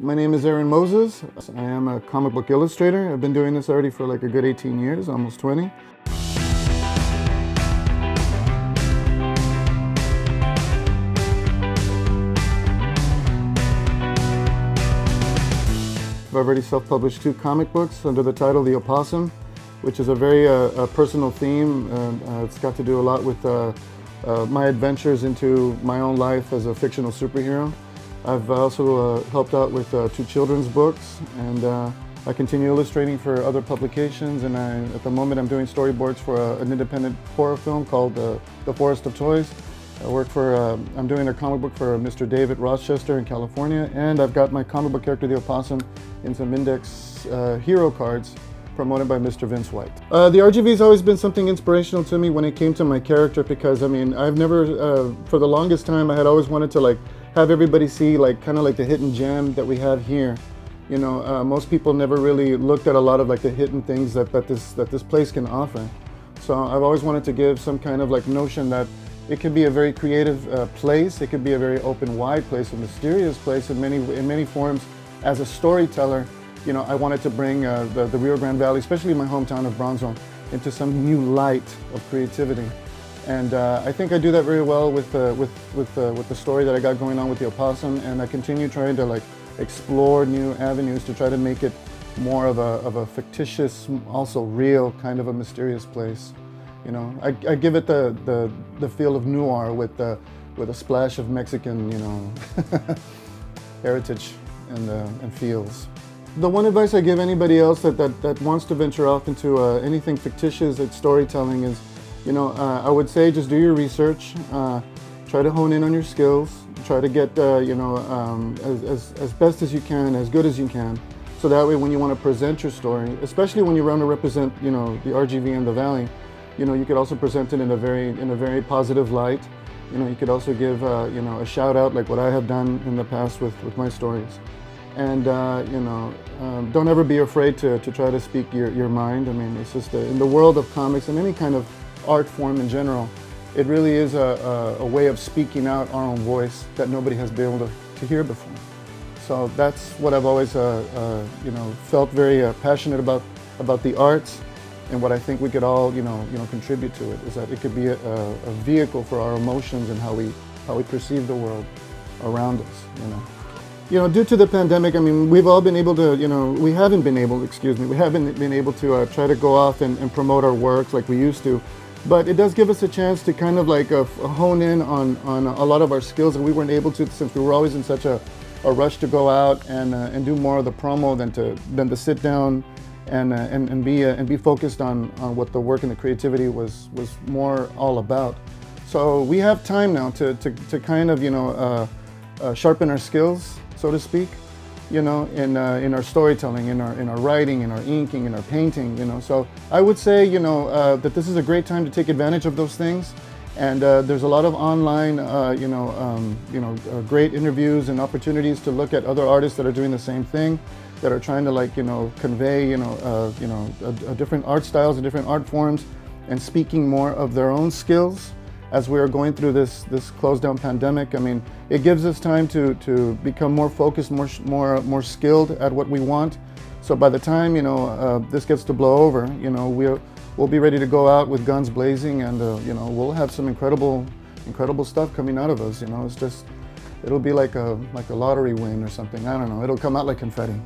My name is Aaron Moses. I am a comic book illustrator. I've been doing this already for like a good 18 years, almost 20. I've already self-published 2 comic books under the title The Opossum, which is a very personal theme. It's got to do a lot with my adventures into my own life as a fictional superhero. I've also helped out with 2 children's books, and I continue illustrating for other publications, and at the moment I'm doing storyboards for an independent horror film called The Forest of Toys. I'm doing a comic book for Mr. David Rochester in California, and I've got my comic book character, the Opossum, in some Index hero cards promoted by Mr. Vince White. The RGV has always been something inspirational to me when it came to my character, because I mean, I've never, for the longest time, I had always wanted to like have everybody see like kind of like the hidden gem that we have here. You know, most people never really looked at a lot of like the hidden things that this place can offer. So I've always wanted to give some kind of like notion that it could be a very creative place. It could be a very open, wide place, a mysterious place in many forms. As a storyteller, you know, I wanted to bring the Rio Grande Valley, especially my hometown of Bronzeville, into some new light of creativity. And I think I do that very well with the story that I got going on with the Opossum, and I continue trying to like explore new avenues to try to make it more of a fictitious, also real kind of a mysterious place. You know, I give it the feel of noir with a splash of Mexican, you know, heritage and feels. The one advice I give anybody else that wants to venture off into anything fictitious at storytelling is, you know, I would say just do your research, try to hone in on your skills, try to get, you know, as best as you can, as good as you can, so that way when you want to present your story, especially when you want to represent, you know, the RGV and the Valley, you know, you could also present it in a very positive light. You know, you could also give, you know, a shout out like what I have done in the past with my stories. And, you know, don't ever be afraid to try to speak your mind. I mean, it's just in the world of comics and any kind of art form in general, it really is a way of speaking out our own voice that nobody has been able to hear before. So that's what I've always, you know, felt very passionate about the arts. And what I think we could all, you know, contribute to it is that it could be a vehicle for our emotions and how we perceive the world around us, you know. You know, due to the pandemic, I mean, we've all been able to, you know, we haven't been able to try to go off and promote our works like we used to. But it does give us a chance to kind of like hone in on a lot of our skills, and we weren't able to since we were always in such a rush to go out and do more of the promo than to sit down and be focused on what the work and the creativity was more all about. So we have time now to kind of, you know, sharpen our skills, so to speak, you know, in our storytelling, in our writing, in our inking, in our painting, you know. So I would say, you know, that this is a great time to take advantage of those things. And there's a lot of online, great interviews and opportunities to look at other artists that are doing the same thing, that are trying to like, you know, convey, different art styles and different art forms, and speaking more of their own skills as we are going through this closed down pandemic. I mean, it gives us time to become more focused, more skilled at what we want. So by the time, you know, this gets to blow over, you know, we'll be ready to go out with guns blazing, and you know, we'll have some incredible stuff coming out of us. You know, it'll be like a lottery win or something. I don't know. It'll come out like confetti.